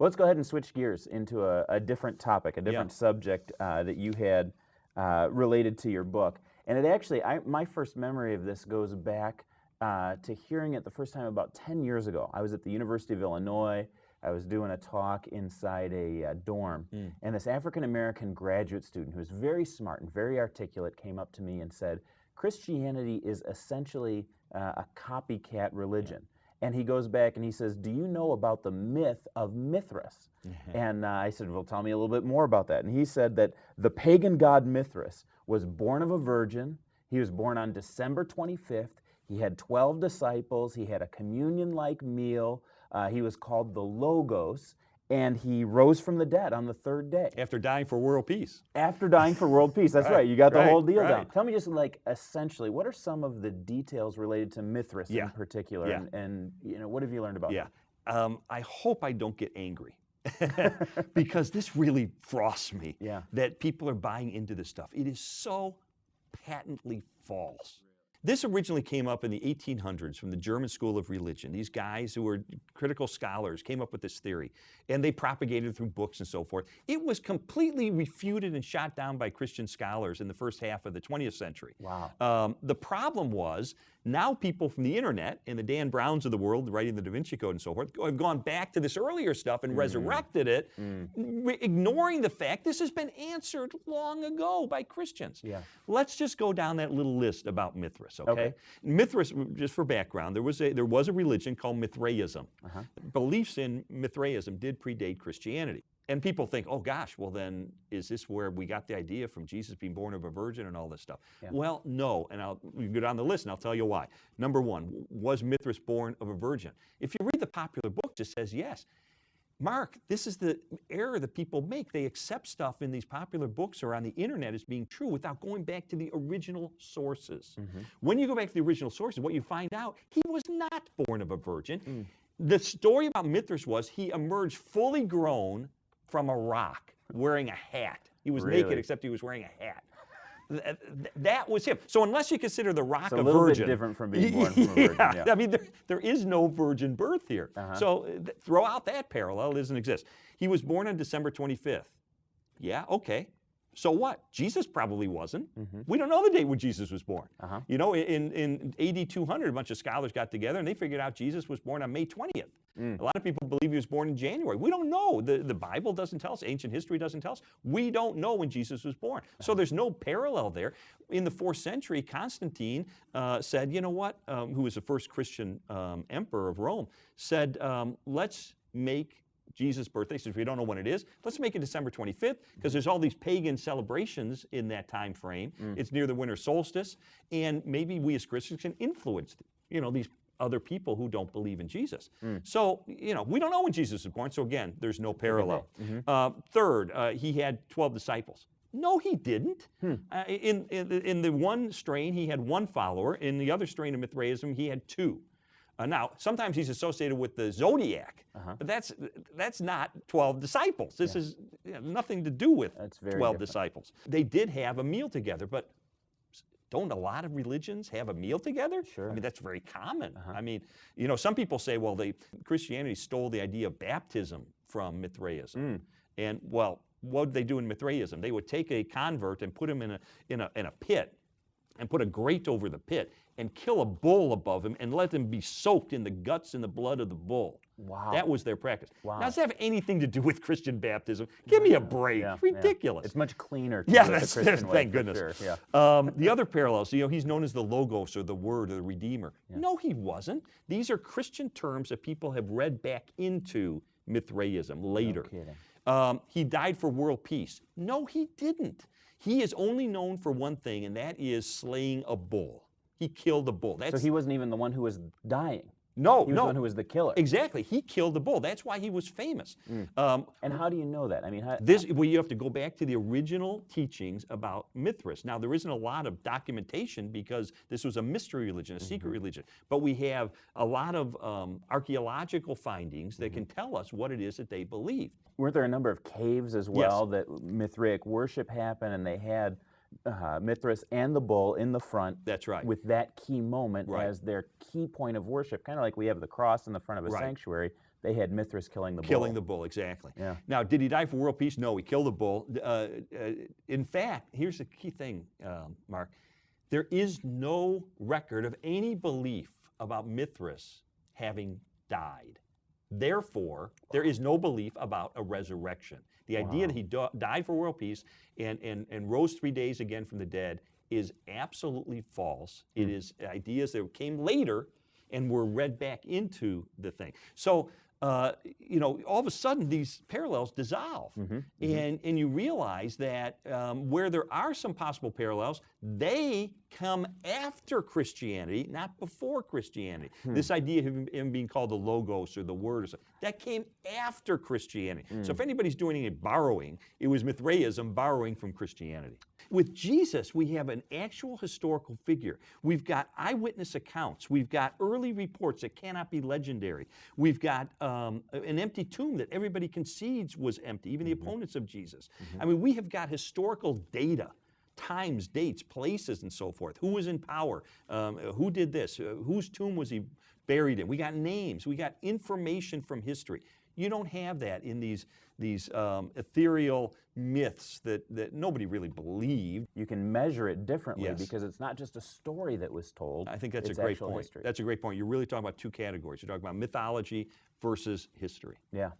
Well, let's go ahead and switch gears into a different topic, a different subject that you had related to your book. And it actually, my first memory of this goes back to hearing it the first time about 10 years ago. I was at the University of Illinois. I was doing a talk inside a dorm, and this African-American graduate student who was very smart and very articulate came up to me and said, Christianity is essentially a copycat religion. And he goes back and he says, do you know about the myth of Mithras? And I said, well, tell me a little bit more about that. And he said that the pagan god Mithras was born of a virgin. He was born on December 25th. He had 12 disciples. He had a communion-like meal. He was called the Logos. And he rose from the dead on the third day. After dying for world peace. After dying for world peace, that's right. You got the whole deal down. Right. Tell me just like essentially, what are some of the details related to Mithras in particular, and you know, what have you learned about him? I hope I don't get angry because this really frosts me that people are buying into this stuff. It is so patently false. This originally came up in the 1800s from the German School of Religion. These guys who were critical scholars came up with this theory, and they propagated it through books and so forth. It was completely refuted and shot down by Christian scholars in the first half of the 20th century. Wow. The problem was, now people from the internet and the Dan Browns of the world writing the Da Vinci Code and so forth have gone back to this earlier stuff and resurrected it, ignoring the fact this has been answered long ago by Christians. Let's just go down that little list about Mithras, okay? Mithras, just for background, there was a religion called Mithraism. Beliefs in Mithraism did predate Christianity. And people think, oh gosh, well then, is this where we got the idea from Jesus being born of a virgin and all this stuff? Well, no, and we can go down the list and I'll tell you why. Number one, was Mithras born of a virgin? If you read the popular books, it says yes. Mark, this is the error that people make. They accept stuff in these popular books or on the internet as being true without going back to the original sources. When you go back to the original sources, what you find out, he was not born of a virgin. The story about Mithras was he emerged fully grown from a rock, wearing a hat. He was naked, except he was wearing a hat. That was him. So unless you consider the rock a virgin. A little bit different from being born from a virgin. I mean, there is no virgin birth here. So throw out that parallel, it doesn't exist. He was born on December 25th. Yeah, okay. So what? Jesus probably wasn't. We don't know the date when Jesus was born. You know, in AD 200, a bunch of scholars got together and they figured out Jesus was born on May 20th. A lot of people believe he was born in January. We don't know. The Bible doesn't tell us. Ancient history doesn't tell us. We don't know when Jesus was born. So there's no parallel there. In the 4th century, Constantine said, you know what, who was the first Christian emperor of Rome, said, let's make Jesus' birthday, since we don't know when it is, let's make it December 25th, because there's all these pagan celebrations in that time frame. It's near the winter solstice, and maybe we as Christians can influence, you know, these other people who don't believe in Jesus. So, you know, we don't know when Jesus was born, so again, there's no parallel. Third, he had 12 disciples. No, he didn't. In the one strain, he had one follower. In the other strain of Mithraism, he had 2. Now, sometimes he's associated with the zodiac, but that's not 12 disciples. This is nothing to do with 12 disciples. They did have a meal together, but don't a lot of religions have a meal together? Sure. I mean, that's very common. I mean, you know, some people say, well, Christianity stole the idea of baptism from Mithraism. And, well, what did they do in Mithraism? They would take a convert and put him in a pit and put a grate over the pit and kill a bull above him and let them be soaked in the guts and the blood of the bull. Wow. That was their practice. Wow. Now, does that have anything to do with Christian baptism? Give me a break. Ridiculous. It's much cleaner to do it the Christian way, thank goodness. Sure. The other parallels, you know, he's known as the Logos or the Word or the Redeemer. No, he wasn't. These are Christian terms that people have read back into Mithraism later. No kidding. He died for world peace. No, he didn't. He is only known for one thing, and that is slaying a bull. He killed a bull. So he wasn't even the one who was dying. No, He was the one who was the killer. Exactly. He killed the bull. That's why he was famous. And how do you know that? I mean, well, you have to go back to the original teachings about Mithras. Now, there isn't a lot of documentation because this was a mystery religion, a secret religion. But we have a lot of archaeological findings that can tell us what it is that they believed. Weren't there a number of caves as well that Mithraic worship happened, and they had Mithras and the bull in the front. That's right. With that key moment as their key point of worship, kind of like we have the cross in the front of a sanctuary. They had Mithras killing the bull. Killing the bull, exactly. Yeah. Now, did he die for world peace? No, he killed the bull. In fact, here's the key thing, Mark. There is no record of any belief about Mithras having died. Therefore, there is no belief about a resurrection. The idea that he died for world peace and rose 3 days again from the dead is absolutely false. It is ideas that came later and were read back into the thing. So, all of a sudden these parallels dissolve, and you realize that where there are some possible parallels, they come after Christianity, not before Christianity. This idea of him being called the Logos or the Word or something, that came after Christianity. So if anybody's doing any borrowing, it was Mithraism borrowing from Christianity. With Jesus, we have an actual historical figure. We've got eyewitness accounts. We've got early reports that cannot be legendary. We've got an empty tomb that everybody concedes was empty, even the opponents of Jesus. I mean, we have got historical data, times, dates, places, and so forth. Who was in power? Who did this? Whose tomb was he buried in? We got names. We got information from history. You don't have that in these ethereal myths that nobody really believed. You can measure it differently because it's not just a story that was told. I think that's a great point. That's a great point. You're really talking about two categories. You're talking about mythology versus history. Yeah.